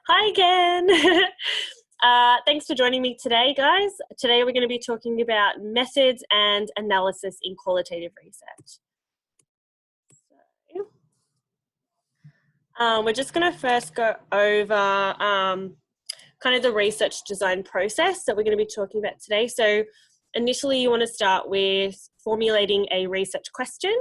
Hi again. Thanks for joining me today, guys. Today we're going to be talking about methods and analysis in qualitative research. We're just going to first go over kind of the research design process that we're going to be talking about today. So initially you want to start with formulating a research question.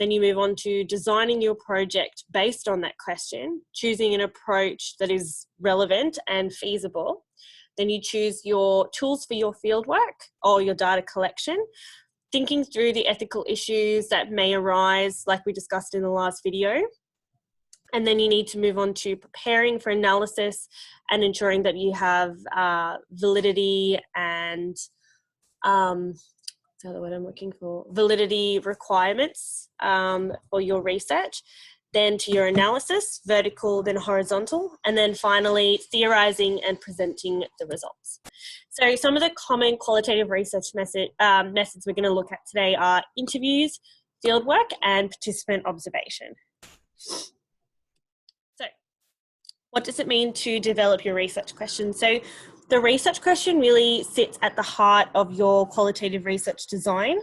Then you move on to designing your project based on that question, choosing an approach that is relevant and feasible. Then you choose your tools for your fieldwork or your data collection, thinking through the ethical issues that may arise, like we discussed in the last video. And then you need to move on to preparing for analysis and ensuring that you have validity and the word I'm looking for, validity requirements for your research, then to your analysis, vertical, then horizontal, and then finally theorizing and presenting the results. So some of the common qualitative research methods we're going to look at today are interviews, fieldwork, and participant observation. So what does it mean to develop your research question? So the research question really sits at the heart of your qualitative research design.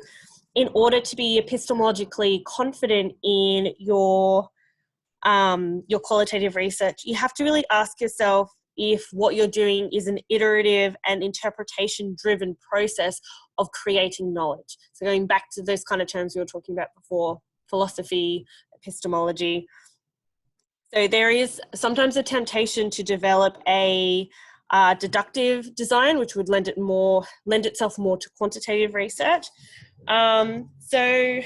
In order to be epistemologically confident in your qualitative research, you have to really ask yourself if what you're doing is an iterative and interpretation-driven process of creating knowledge. So going back to those kind of terms we were talking about before, philosophy, epistemology. So there is sometimes a temptation to develop a deductive design, which would lend itself more to quantitative research. So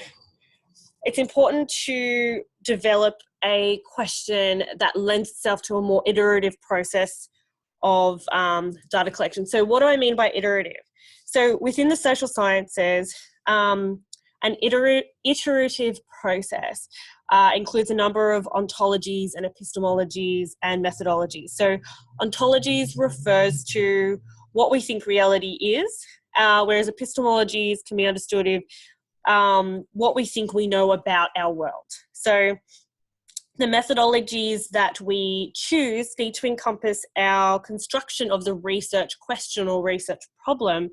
it's important to develop a question that lends itself to a more iterative process of data collection. So what do I mean by iterative? So within the social sciences, an iterative process includes a number of ontologies and epistemologies and methodologies. So ontologies refers to what we think reality is, whereas epistemologies can be understood as what we think we know about our world. So the methodologies that we choose need to encompass our construction of the research question or research problem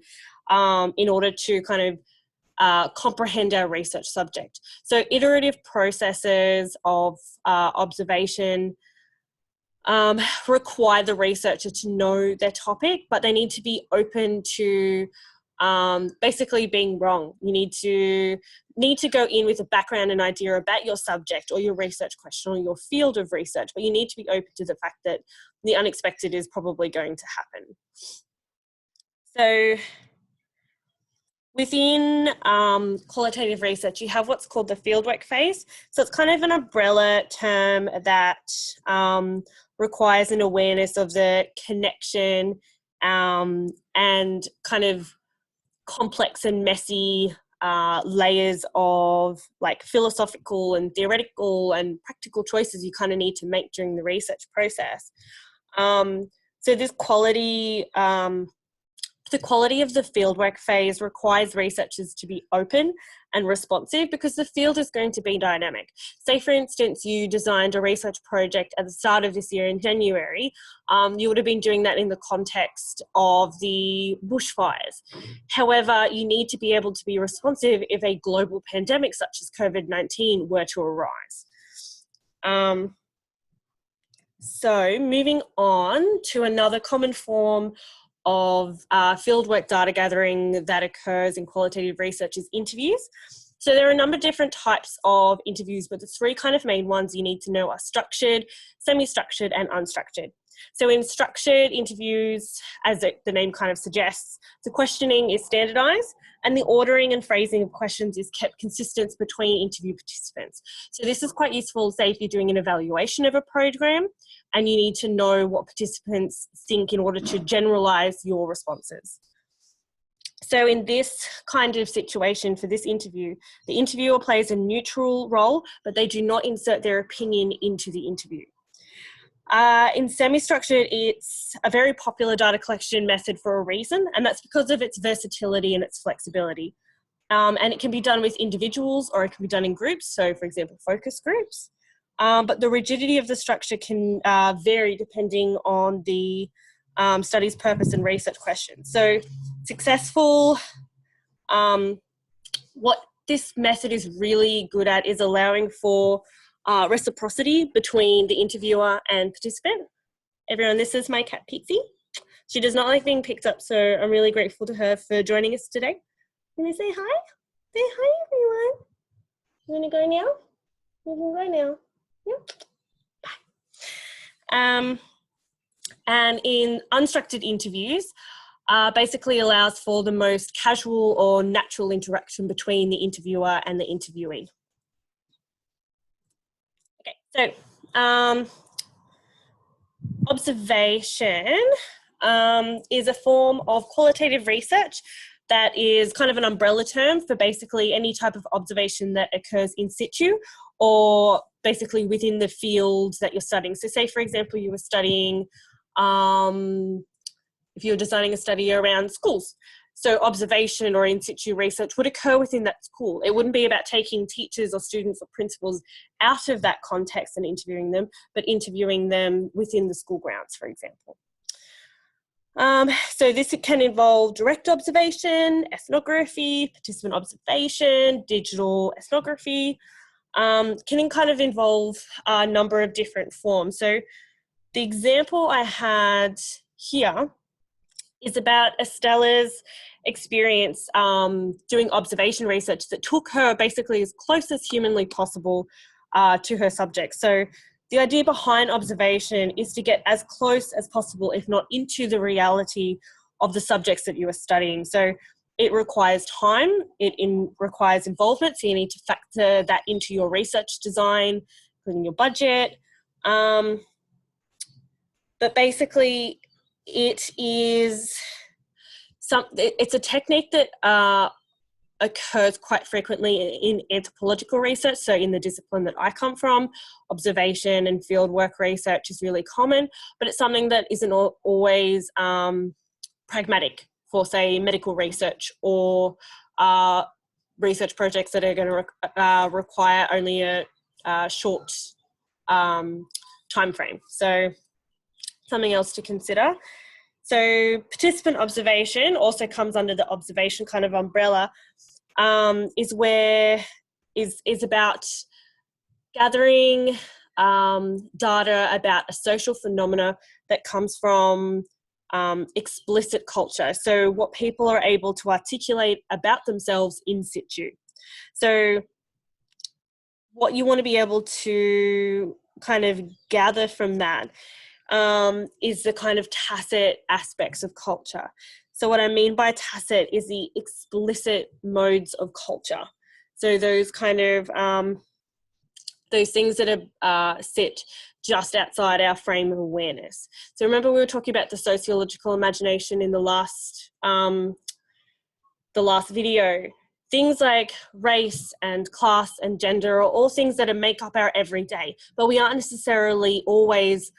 in order to kind of comprehend our research subject. So iterative processes of observation require the researcher to know their topic, but they need to be open to basically being wrong. You need to go in with a background and idea about your subject or your research question or your field of research, but you need to be open to the fact that the unexpected is probably going to happen. So within qualitative research, you have what's called the fieldwork phase. So it's kind of an umbrella term that requires an awareness of the connection and kind of complex and messy layers of like philosophical and theoretical and practical choices you kind of need to make during the research process. So this quality, the quality of the fieldwork phase requires researchers to be open and responsive because the field is going to be dynamic. Say, for instance, you designed a research project at the start of this year in January. You would have been doing that in the context of the bushfires. However, you need to be able to be responsive if a global pandemic such as COVID-19 were to arise. So moving on to another common form of fieldwork data gathering that occurs in qualitative research is interviews. So there are a number of different types of interviews, but the three kind of main ones you need to know are structured, semi-structured, and unstructured. So in structured interviews, as the name kind of suggests, the questioning is standardized and the ordering and phrasing of questions is kept consistent between interview participants. So this is quite useful, say, if you're doing an evaluation of a program and you need to know what participants think in order to generalize your responses. So in this kind of situation for this interview, the interviewer plays a neutral role, but they do not insert their opinion into the interview. In semi-structured, it's a very popular data collection method for a reason, and that's because of its versatility and its flexibility. And it can be done with individuals or it can be done in groups. So for example, focus groups. but the rigidity of the structure can vary depending on the study's purpose and research questions. So successful, what this method is really good at is allowing for reciprocity between the interviewer and participant. Everyone, this is my cat Pixie. She does not like being picked up, so I'm really grateful to her for joining us today. Can we say hi? Say hi, everyone. You want to go now? You can go now. Yep. And in unstructured interviews, basically allows for the most casual or natural interaction between the interviewer and the interviewee. Okay, so observation is a form of qualitative research that is kind of an umbrella term for basically any type of observation that occurs in situ or basically within the field that you're studying. So say, for example, you were studying, if you're designing a study around schools, so observation or in situ research would occur within that school. It wouldn't be about taking teachers or students or principals out of that context and interviewing them, but interviewing them within the school grounds, for example. So this can involve direct observation, ethnography, participant observation, digital ethnography, can kind of involve a number of different forms. So the example I had here is about Estella's experience doing observation research that took her basically as close as humanly possible to her subject. So the idea behind observation is to get as close as possible, if not into the reality of the subjects that you are studying. So it requires time, requires involvement, so you need to factor that into your research design, including your budget. But basically, it's a technique that occurs quite frequently in anthropological research. So in the discipline that I come from, observation and fieldwork research is really common, but it's something that isn't always pragmatic for, say, medical research or research projects that are going to require only a short time frame. So something else to consider. So participant observation also comes under the observation kind of umbrella, is about gathering data about a social phenomena that comes from explicit culture. So what people are able to articulate about themselves in situ. So what you want to be able to kind of gather from that is the kind of tacit aspects of culture. So what I mean by tacit is the explicit modes of culture. So those kind of, those things that sit just outside our frame of awareness. So remember we were talking about the sociological imagination in the last video. Things like race and class and gender are all things that make up our everyday, but we aren't necessarily always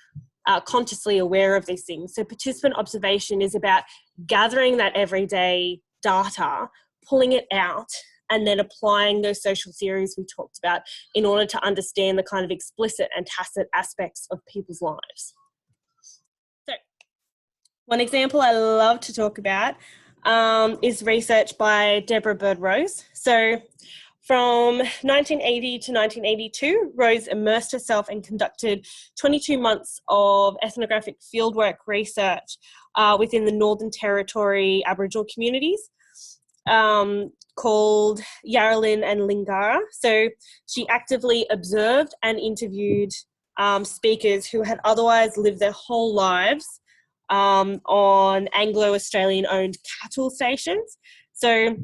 consciously aware of these things. So participant observation is about gathering that everyday data, pulling it out, and then applying those social theories we talked about in order to understand the kind of explicit and tacit aspects of people's lives. So one example I love to talk about is research by Deborah Bird Rose. So from 1980 to 1982, Rose immersed herself and conducted 22 months of ethnographic fieldwork research within the Northern Territory Aboriginal communities called Yarralin and Lingara. So she actively observed and interviewed speakers who had otherwise lived their whole lives on Anglo-Australian owned cattle stations. So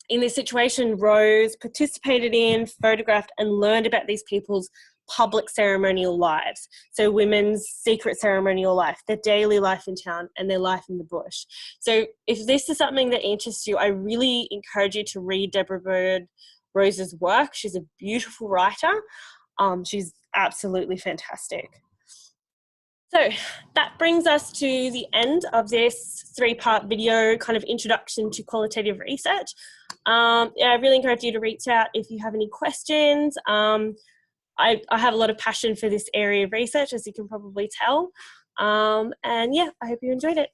in this situation, Rose participated in, photographed and learned about these people's public ceremonial lives. So women's secret ceremonial life, their daily life in town and their life in the bush. So if this is something that interests you, I really encourage you to read Deborah Bird Rose's work. She's a beautiful writer. She's absolutely fantastic. So that brings us to the end of this 3-part video kind of introduction to qualitative research. I really encourage you to reach out if you have any questions. I have a lot of passion for this area of research, as you can probably tell. And yeah, I hope you enjoyed it.